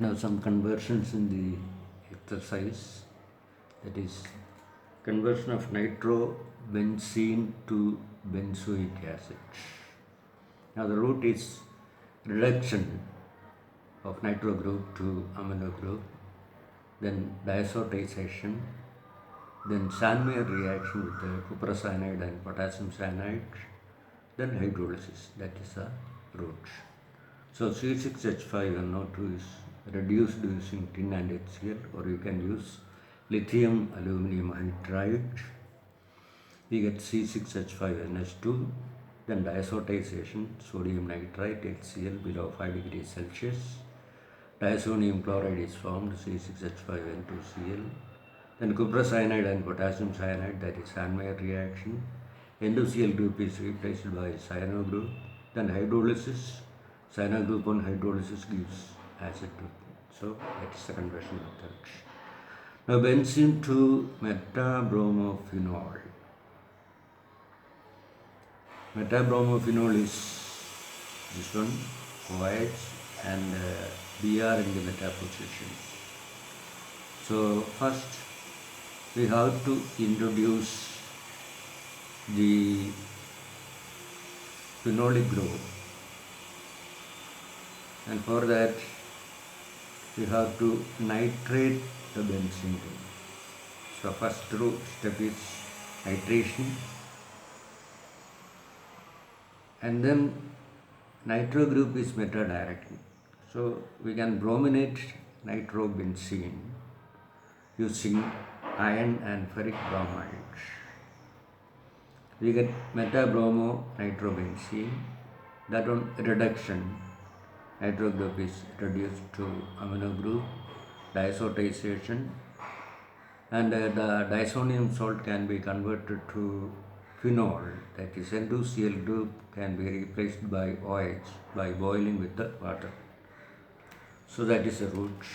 Now some conversions in the exercise, that is conversion of nitrobenzene to benzoic acid. Now the route is reduction of nitro group to amino group, then diazotization, then Sandmeyer reaction with the cuprocyanide and potassium cyanide, then hydrolysis. That is the route. So C6H5NO2 is reduced using tin and HCl, or you can use lithium aluminum hydride. We get C6H5NH2, then diazotization, sodium nitrite, HCl below 5 degrees Celsius. Diazonium chloride is formed, C6H5N2Cl. Then cuprocyanide and potassium cyanide, that is Sandmeyer reaction. N2Cl group is replaced by cyano group. Then hydrolysis, cyano group on hydrolysis gives acid group. So that is the conversion method. Now benzene to metabromophenol. Metabromophenol is this one, OH and Br in the meta position. So first we have to introduce the phenolic group, and for that we have to nitrate the benzene group. So first step is nitration, and then nitro group is meta-directing. So we can brominate nitrobenzene using iron and ferric bromide. We get metabromo nitrobenzene. That one reduction, nitro group is reduced to amino group, diazotization, and the diazonium salt can be converted to phenol, that is N2Cl group can be replaced by OH by boiling with the water. So that is the route.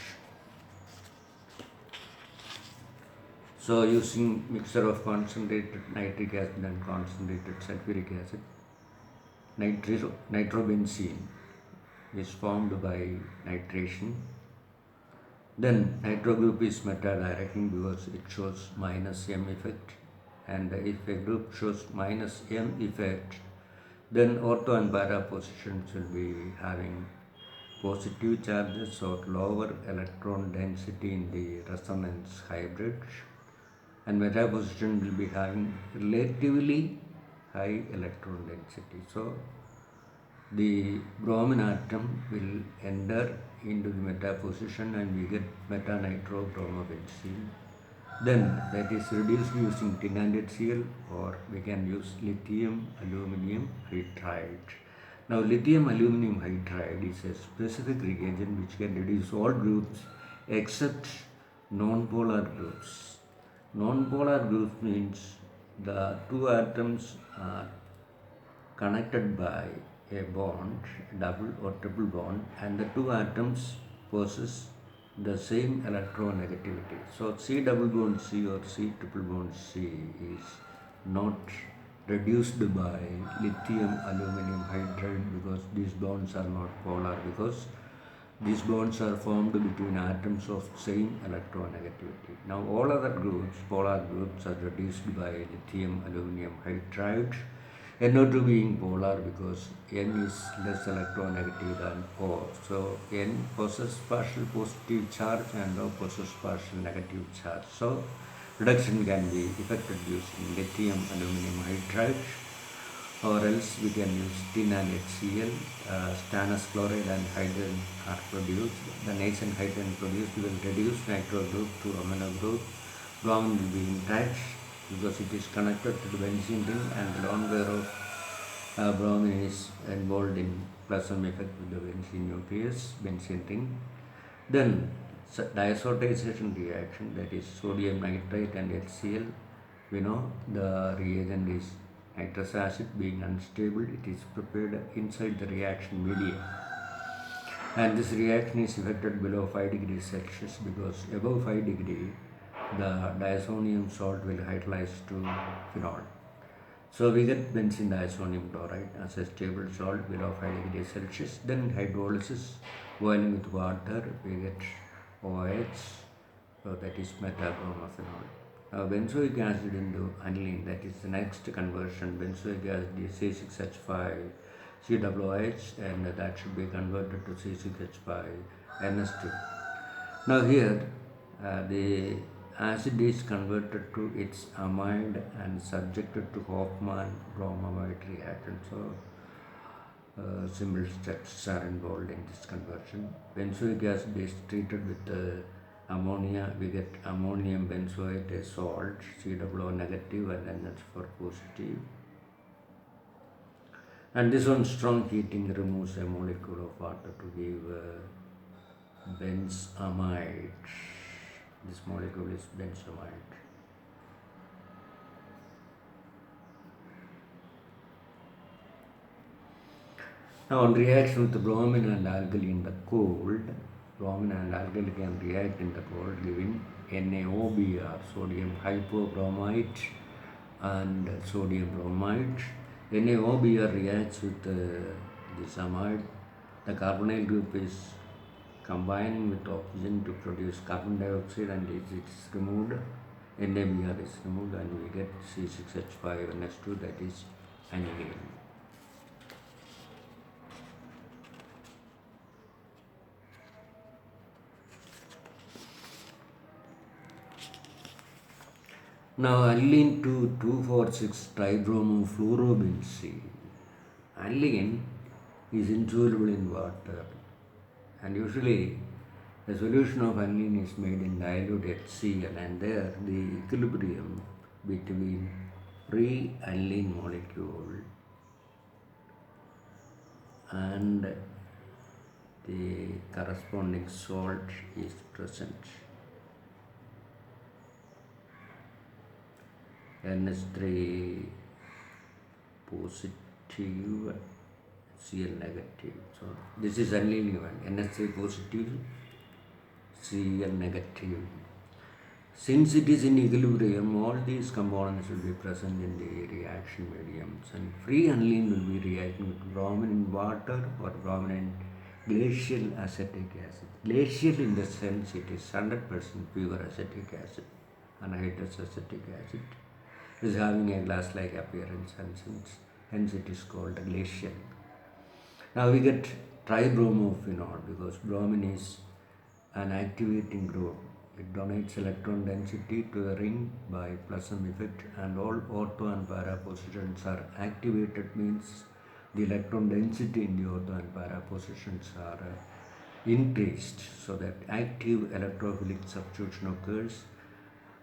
So using mixture of concentrated nitric acid and concentrated sulfuric acid, nitrobenzene is formed by nitration. Then nitro group is meta-directing because it shows minus M effect, and if a group shows minus M effect, then ortho and para positions will be having positive charges or lower electron density in the resonance hybrid, and meta position will be having relatively high electron density. So the bromine atom will enter into the meta position and we get meta-nitrobromobenzene. Then that is reduced using tin and HCl, or we can use lithium aluminum hydride. Now lithium aluminum hydride is a specific reagent which can reduce all groups except non-polar groups. Non-polar groups means the two atoms are connected by a bond, double or triple bond, and the two atoms possess the same electronegativity. So C double bond C or C triple bond C is not reduced by lithium aluminum hydride because these bonds are not polar, because these bonds are formed between atoms of same electronegativity. Now all other groups, polar groups, are reduced by lithium aluminum hydride. NO2 being polar because N is less electronegative than O. So N possesses partial positive charge and O possesses partial negative charge. So reduction can be effected using lithium aluminum hydride, or else we can use tin and HCl. Stannous chloride and hydrogen are produced. The nascent hydrogen produced will reduce nitro group to amino group. Bromine will be intact because it is connected to the benzene ring, and the lone pair of bromine is involved in plasma effect with the benzene nucleus, benzene ring. Then diazotization reaction, that is sodium nitrite and HCl. We know the reagent is nitrous acid. Being unstable, it is prepared inside the reaction media, and this reaction is effected below 5 degrees Celsius because above 5 degrees the diazonium salt will hydrolyze to phenol. So we get benzene diazonium chloride as a stable salt below 5 degrees Celsius. Then hydrolysis, boiling with water, we get OH, so that is metabromophenol. Now benzoic acid into aniline, that is the next conversion. Benzoic acid is C6H5 COOH, and that should be converted to C6H5 NS2. Now here the acid is converted to its amide and subjected to Hofmann-Bromamide reaction. So simple steps are involved in this conversion. Benzoic acid is treated with ammonia. We get ammonium benzoate, a salt, COO negative and NH4 positive. And this one, strong heating removes a molecule of water to give benzamide. This molecule is benzamide. Now on reaction with the bromine and alkali in the cold, bromine and alkali can react in the cold giving NaOBr, sodium hypobromite and sodium bromide. NaOBr reacts with this amide. The carbonyl group is combining with oxygen to produce carbon dioxide, and it is removed. NaBr is removed and we get C6H5NS2, that is aniline. Now aniline to 2,4,6-tribromofluorobenzene. Aniline is insoluble in water, and usually the solution of aniline is made in dilute HCl, and there the equilibrium between free aniline molecule and the corresponding salt is present. NH3 positive, Cl negative. So this is aniline event. NH3 positive, Cl negative. Since it is in equilibrium, all these components will be present in the reaction mediums, and free aniline will be reacting with bromine in water or bromine in glacial acetic acid. Glacial in the sense it is 100% pure acetic acid, anhydrous acetic acid. It is having a glass-like appearance, and hence it is called glacial. Now we get tribromophenol because bromine is an activating group. It donates electron density to the ring by Plasm effect, and all ortho and para positions are activated, means the electron density in the ortho and para positions are increased, so that active electrophilic substitution occurs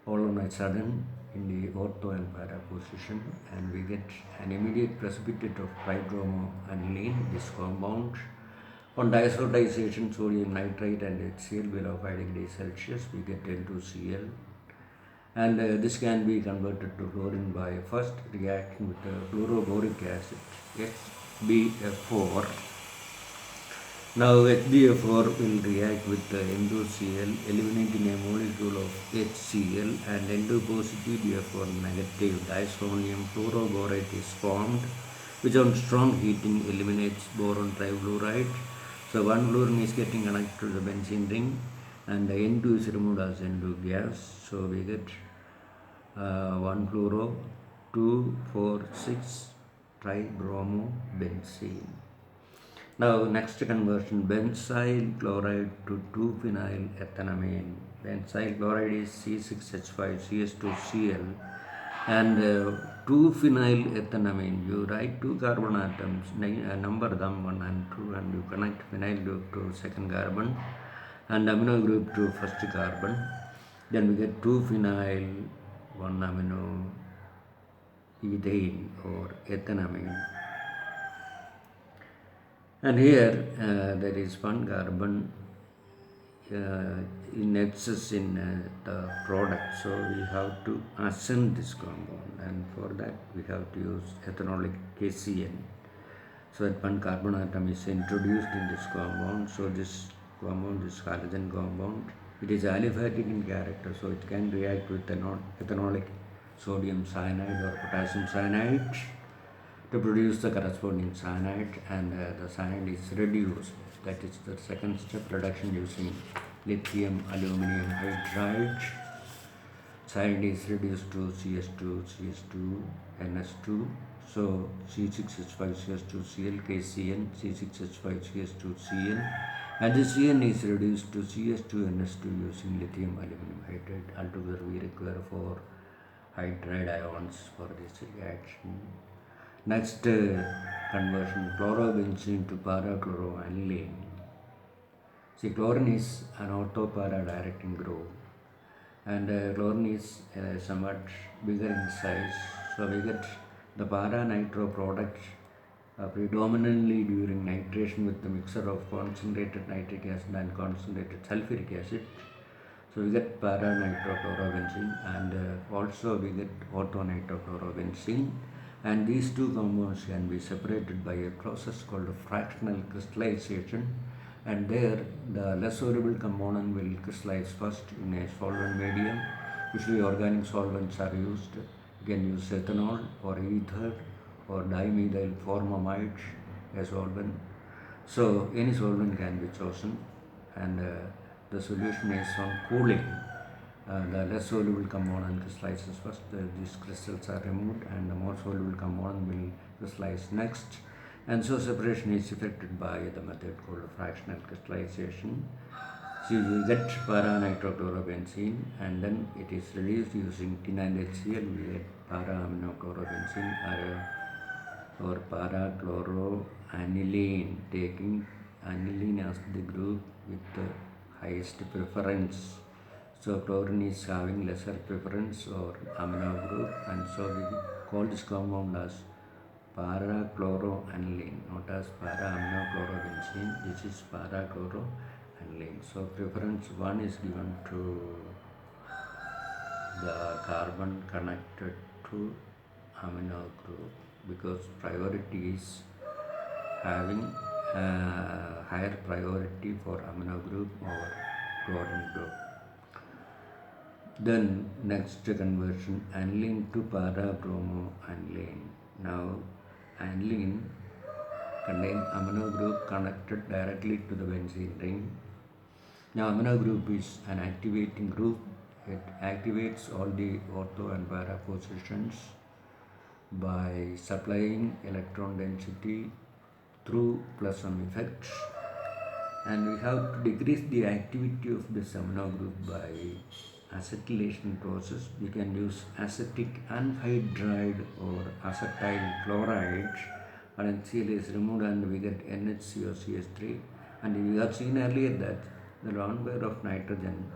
all on a sudden in the ortho and para position, and we get an immediate precipitate of tribromoaniline, this compound. On diazotization, sodium nitrite and HCl below 5 degrees Celsius, we get N2Cl, and this can be converted to chlorine by first reaction with fluoroboric acid, HBF4. Now HBF4 will react with N2Cl, eliminating a molecule of HCl, and N2 positive BF4 negative diazonium fluoroborate is formed, which on strong heating eliminates boron trifluoride. So one fluorine is getting connected to the benzene ring, and the N2 is removed as N2 gas. So we get 1 fluoro 2,4,6 tribromobenzene. Now next conversion, benzyl chloride to 2-phenyl ethanamine. Benzyl chloride is C6H5CS2Cl, and 2-phenyl ethanamine, you write two carbon atoms, number them 1 and 2, and you connect phenyl group to second carbon and amino group to first carbon. Then we get 2-phenyl 1 amino ethane or ethanamine. And here there is one carbon in excess in the product, so we have to ascend this compound, and for that we have to use ethanolic KCN, so that one carbon atom is introduced in this compound. So this compound is halogen compound. It is aliphatic in character, so it can react with ethanolic sodium cyanide or potassium cyanide to produce the corresponding cyanide, and the cyanide is reduced. That is the second step, reduction using lithium aluminum hydride. Cyanide is reduced to CS2, NS2. So C6H5CS2Cl, KCN, C6H5CS2Cn, and the Cn is reduced to CS2NS2 using lithium aluminum hydride. Altogether we require 4 hydride ions for this reaction. Next conversion, chlorobenzene to para-chloroaniline. See, chlorine is an ortho-para directing group, and chlorine is somewhat bigger in size, so we get the para-nitro product predominantly during nitration with the mixture of concentrated nitric acid and concentrated sulfuric acid. So we get para-nitrochlorobenzene, and also we get orthonitrophlorobenzene, and these two compounds can be separated by a process called fractional crystallization, and there the less soluble component will crystallize first in a solvent medium. Usually organic solvents are used. You can use ethanol or ether or dimethyl formamide as solvent. So any solvent can be chosen, and the solution is on cooling. The less soluble component crystallizes first, these crystals are removed, and the more soluble component will crystallize next. And so separation is effected by the method called fractional crystallization. So you get para-nitrochlorobenzene, and then it is released using tin and HCl. We get para-aminochlorobenzene or para-chloroaniline, taking aniline as the group with the highest preference. So chlorine is having lesser preference or amino group, and so we call this compound as para-chloroaniline, not as para-aminochlorobenzene. This is para-chloroaniline. So preference 1 is given to the carbon connected to amino group, because priority is having higher priority for amino group over chlorine group. Then next conversion, aniline to para-bromoaniline. Now aniline contains amino group connected directly to the benzene ring. Now amino group is an activating group. It activates all the ortho and para positions by supplying electron density through Poisson effect, and we have to decrease the activity of this amino group by acetylation process. We can use acetic anhydride or acetyl chloride, and HCl is removed and we get NHCOCH3, and we have seen earlier that the lone pair of nitrogen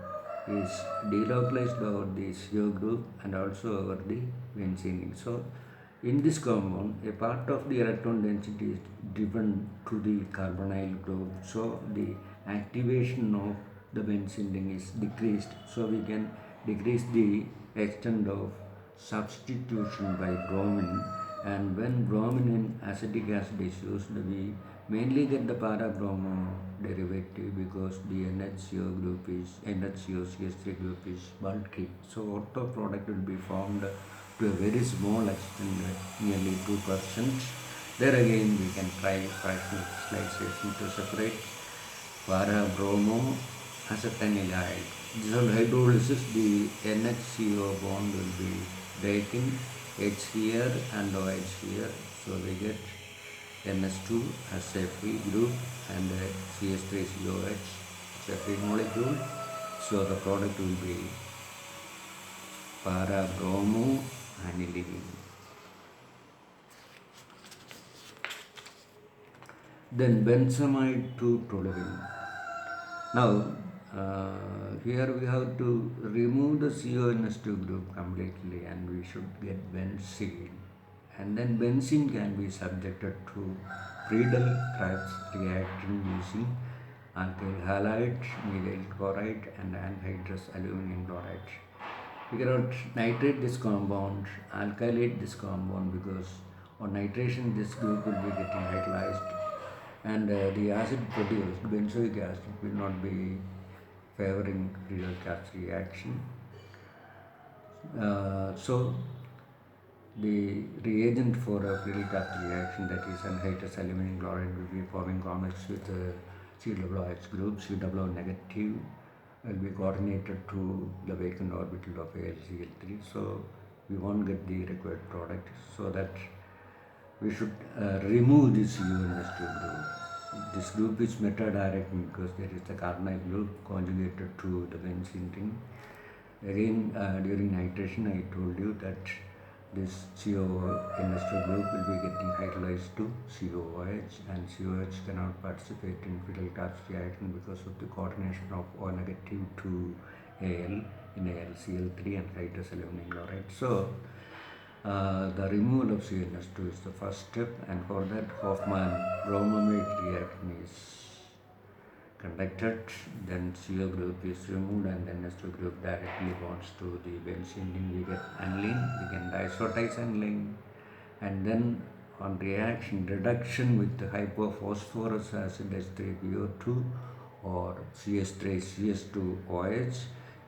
is delocalized over the CO group and also over the benzene ring. So in this compound, a part of the electron density is driven to the carbonyl group, so the activation of the benzene ring is decreased. So we can decrease the extent of substitution by bromine, and when bromine in acetic acid is used, we mainly get the para-bromo derivative because the NHCOCH3 group is bulky. So ortho product will be formed to a very small extent, nearly 2%. There again we can try fractional crystallization to separate para-bromo acetanilide. This on hydrolysis, the NHCO bond will be breaking, H here and OH here, so we get NS2 as a free group and CH3COH as a free molecule. So the product will be para-bromoaniline. Then benzamide to toluene. Now here we have to remove the CONS2 group completely, and we should get benzene, and then benzene can be subjected to Friedel-Crafts reaction using alkyl halide, methyl chloride and anhydrous aluminum chloride. We cannot nitrate this compound, alkylate this compound, because on nitration this group will be getting hydrolyzed, and the acid produced, benzoic acid, will not be favoring Friedel-Crafts reaction. So the reagent for a Friedel-Crafts reaction, that is anhydrous aluminum chloride, will be forming complex with COOH group. COO negative will be coordinated to the vacant orbital of AlCl3. So we won't get the required product. So that we should remove this UNS2 group. This group is meta-directing because there is the carbonyl group conjugated to the benzene ring. Again, during nitration, I told you that this CONS2 group will be getting hydrolyzed to COOH, and COOH cannot participate in Friedel-Crafts reaction because of the coordination of O negative to Al in AlCl3 and hydrous aluminum chloride. So the removal of CNS2 is the first step, and for that Hoffman bromamide reaction is conducted. Then CO group is removed and then NS2 group directly bonds to the benzene ring. We get aniline, we can diazotize aniline, and then on reaction reduction with the hypophosphorus acid H3PO2 or CS3CS2OH,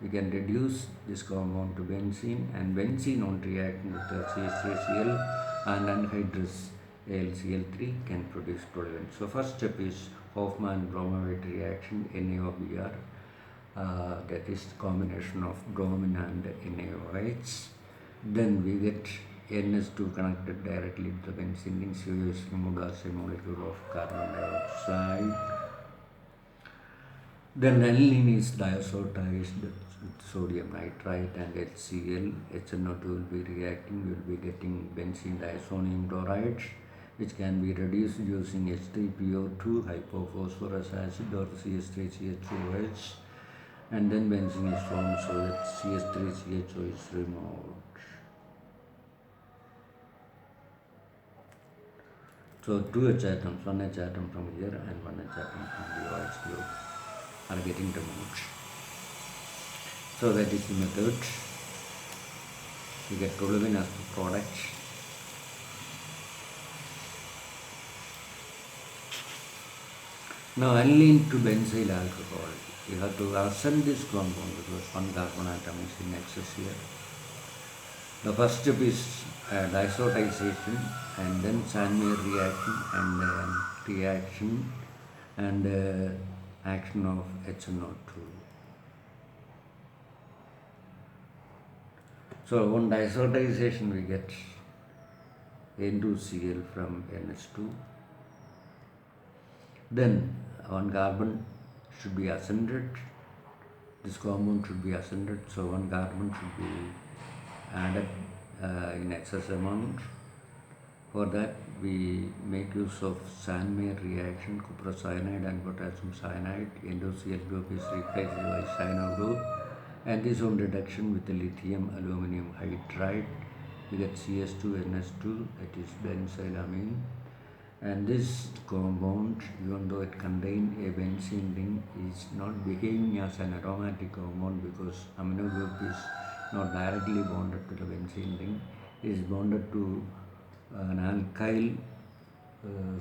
we can reduce this compound to benzene, and benzene on reaction with the CH3Cl and anhydrous AlCl3 can produce toluene. So first step is Hoffman bromamide reaction, NaOBr, that is the combination of bromine and NaOH. Then we get NS2 connected directly to the benzene ring. CO is removed as a molecule of carbon dioxide. Then aniline is diazotized with sodium nitrite and HCl. HNO2 will be reacting. We will be getting benzene diazonium chloride, which can be reduced using H3PO2, hypophosphorus acid, or CH3CHOH, and then benzene is formed so that CH3CHO is removed. So two H atoms, one H atom from here and one H atom from the OH group are getting removed. So that is the method. You get toluene as the product. Now aniline to benzyl alcohol. You have to ascend this compound because one carbon atom is in excess here. The first step is diazotization, and then Sandmeyer reaction and action of HNO2. So on diazotization we get N2Cl from NH2. Then one carbon should be ascended. This compound should be ascended, so one carbon should be added in excess amount. For that we make use of Sandmeyer reaction, cuprocyanide and potassium cyanide. N2Cl group is replaced by cyano group, and this on reduction with the lithium aluminum hydride, we get CS2NS2, that is benzylamine. And this compound, even though it contains a benzene ring, is not behaving as an aromatic compound because amino group is not directly bonded to the benzene ring. It is bonded to an alkyl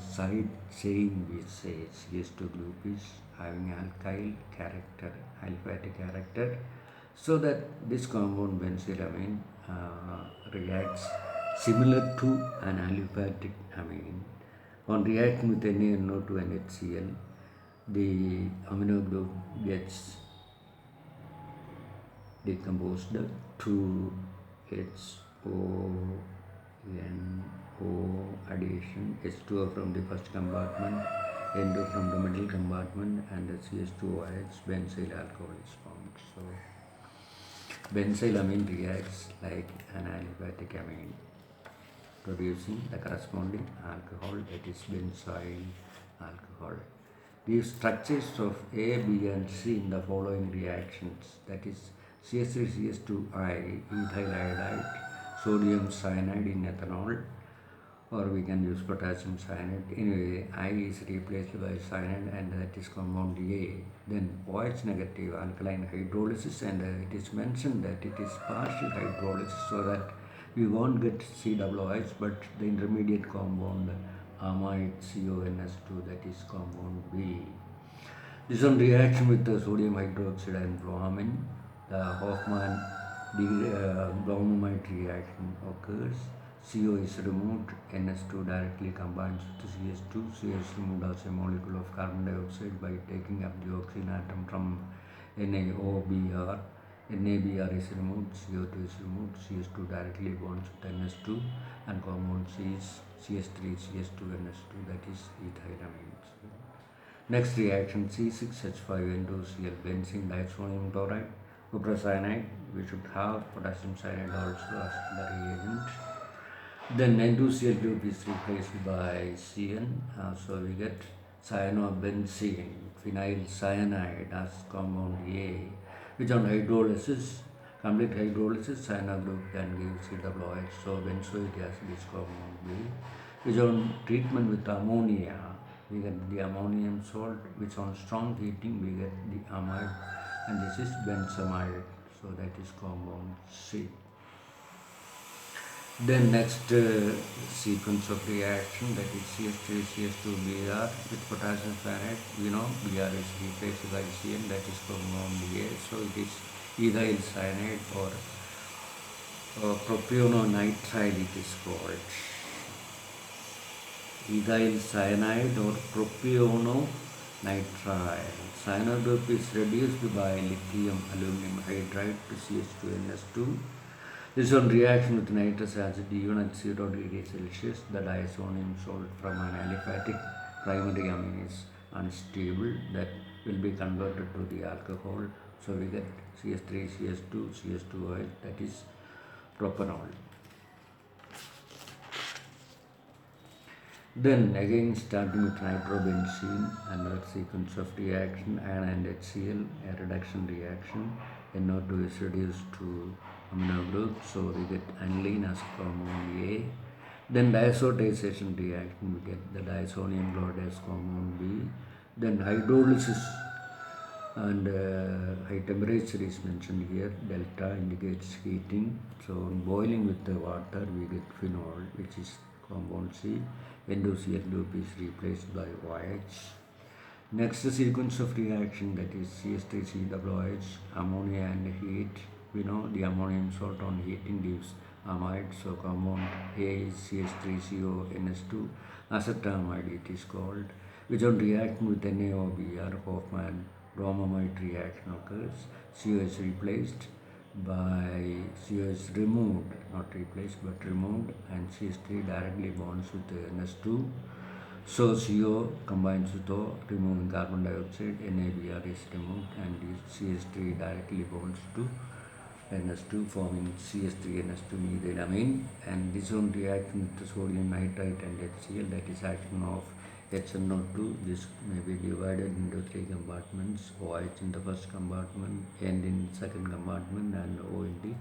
side chain, which says CS2 group is having alkyl character, aliphatic character, so that this compound benzylamine reacts similar to an aliphatic amine. On reaction with NaNO2 and HCl, the amino group gets decomposed to HONO addition, H2O from the first compartment, N2 from the middle compartment, and the CH2OH benzyl alcohol is formed. So benzylamine reacts like an aliphatic amine, producing the corresponding alcohol, that is benzyl alcohol. These structures of A, B and C in the following reactions, that is CH3CH2I, ethyl iodide, sodium cyanide in ethanol, or we can use potassium cyanide. Anyway, I is replaced by cyanide and that is compound A. Then OH negative alkaline hydrolysis, and it is mentioned that it is partial hydrolysis so that we won't get COOH, but the intermediate compound amide CONS2, that is compound B. This one reaction with the sodium hydroxide and bromine, the Hoffman the bromamide reaction occurs. CO is removed, NS2 directly combines with CS2. CO is removed as a molecule of carbon dioxide by taking up the oxygen atom from NaOBr. NABr is removed, CO2 is removed, CS2 directly bonds with NS2 and compound C is CS3, CS2, NS2, that is ethylamines. Next reaction C6H5N2Cl, benzene diammonium chloride, cuprocyanide. We should have potassium cyanide also as the reagent. Then N2Cl group is replaced by Cn, so we get cyanobenzene, phenyl cyanide as compound A, which on hydrolysis, complete hydrolysis, cyano group can give COOH, so benzoic acid is compound B, which on treatment with ammonia, we get the ammonium salt, which on strong heating we get the amide, and this is benzamide, so that is compound C. Then next sequence of reaction, that is CS3 CS2 Br with potassium cyanide. We know Br is replaced by Cn, that is compound A, so it is ethyl cyanide or propiononitrile it is called. Ethyl cyanide or propiononitrile. Cyano group is reduced by lithium aluminum hydride to CH2NS2. This on reaction with nitrous acid even at 0 degrees Celsius, the diazonium salt from an aliphatic primary amine is unstable, that will be converted to the alcohol, so we get CS3, CS2, CS2OH, that is propanol. Then again starting with nitrobenzene, another sequence of reaction, N and HCl, a reduction reaction. NO2 is reduced to amino group, so we get aniline as compound A. Then diazotization reaction, we get the diazonium chloride as compound B. Then hydrolysis and high temperature is mentioned here. Delta indicates heating, so on boiling with the water we get phenol, which is compound C. N2Cl group is replaced by OH. Next sequence of reaction, that is CS3COOH, ammonia and heat. We know the ammonium salt on heating gives amide, so compound A is CS3CONS2, acetamide it is called, which on reaction with NaOBr, Hoffman bromamide reaction occurs. CO is replaced by CO is removed, not replaced but removed, and CS3 directly bonds with the NS2. So CO combines with O, removing carbon dioxide, NABr is removed, and CS3 directly bonds to NS2, forming CS3NS2 methylamine, and this one reaction with the sodium nitrite and HCl, that is action of HNO2. This may be divided into 3 compartments: OH in the first compartment, N in the second compartment, and O in the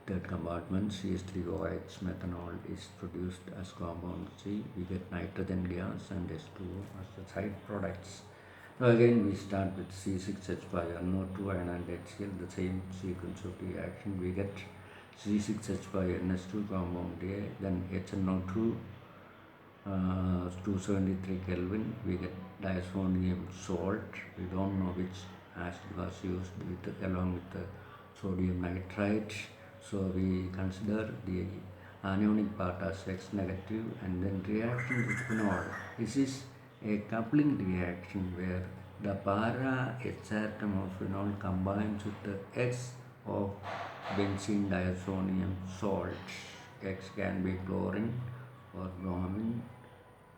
third compartment. CH3OH methanol is produced as compound C. We get nitrogen gas and H2O as the side products. Now again we start with C6H5NO2 and HCl, the same sequence of reaction. We get C6H5NS2 compound A, then HNO2 273 Kelvin, we get diazonium salt. We don't know which acid was used along with the sodium nitrite, so we consider the anionic part as X negative, and then reaction with phenol. This is a coupling reaction where the para H atom of phenol combines with the X of benzene diazonium salt. X can be chlorine or bromine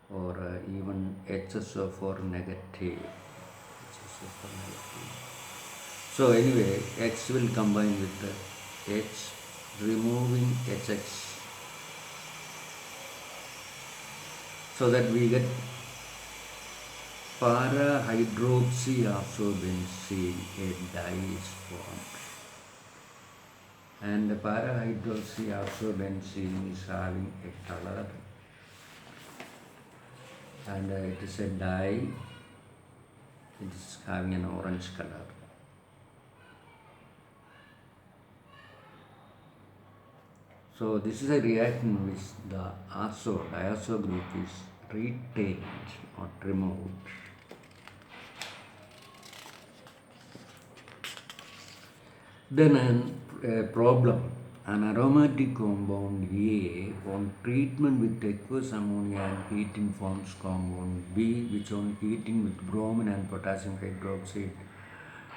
or even HSO4 negative. So anyway, X will combine with the H, removing HX, so that we get para hydroxyabsorbenzene, a dye is formed. And the para hydroxyabsorbenzene is having a color, and it is a dye, it is having an orange color. So this is a reaction which the diazo group is retained, not removed. Then problem. An aromatic compound A on treatment with aqueous ammonia and heating forms compound B, which on heating with bromine and potassium hydroxide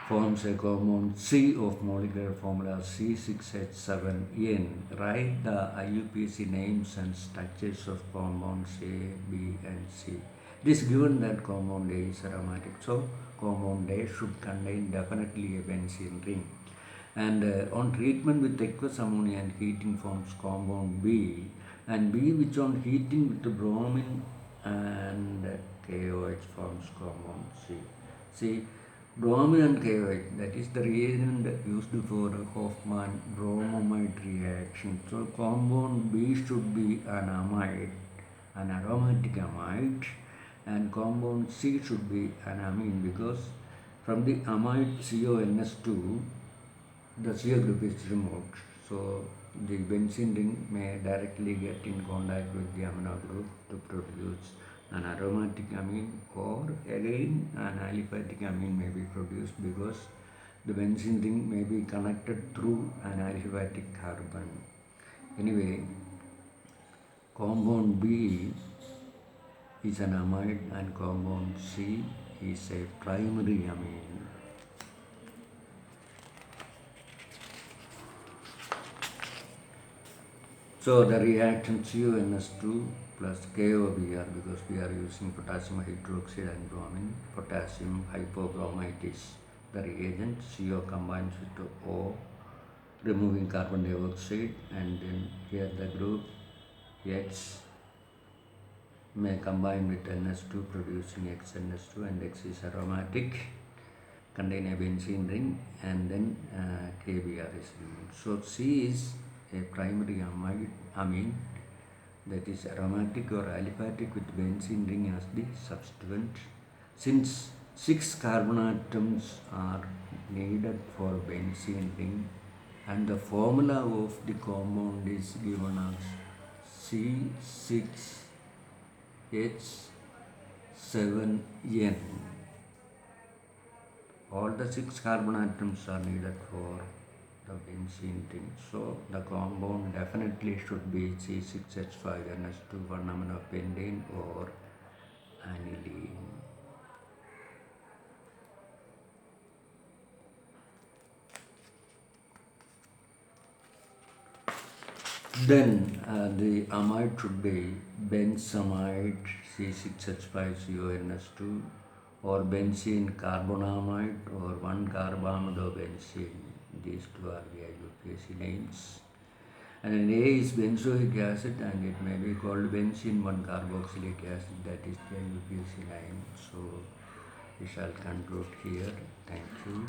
forms a compound C of molecular formula C6H7N. Write the IUPAC names and structures of compounds A, B and C. It is given that compound A is aromatic, so compound A should contain definitely a benzene ring. And on treatment with aqueous ammonia and heating forms compound B, and B which on heating with the bromine and KOH forms compound C. See, bromine and KOH, that is the reagent used for Hofmann bromamide reaction. So compound B should be an amide, an aromatic amide, and compound C should be an amine, because from the amide CONS2 the CO group is removed. So the benzene ring may directly get in contact with the amino group to produce an aromatic amine, or again an aliphatic amine may be produced because the benzene ring may be connected through an aliphatic carbon. Anyway, compound B is an amide and compound C is a primary amine. So the reaction CONS2 plus KOBr, because we are using potassium hydroxide and bromine, potassium hypobromite is the reagent. CO combines with O, removing carbon dioxide, and then here the group X may combine with NS2 producing XNS2, and X is aromatic, contain a benzene ring, and then KBr is removed. So C is a primary amine, that is aromatic or aliphatic with benzene ring as the substituent. Since 6 carbon atoms are needed for benzene ring, and the formula of the compound is given as C6H7N. All the 6 carbon atoms are needed for the benzene ring. So the compound definitely should be C6H5NS2 1-aminopentane or aniline. Then the amide should be benzamide C6H5CONS2, or benzene carbonamide, or 1-carbamidobenzene. These two are the IUPAC names. And then A is benzoic acid, and it may be called benzene 1-carboxylic acid. That is the IUPAC name. So we shall conclude here. Thank you.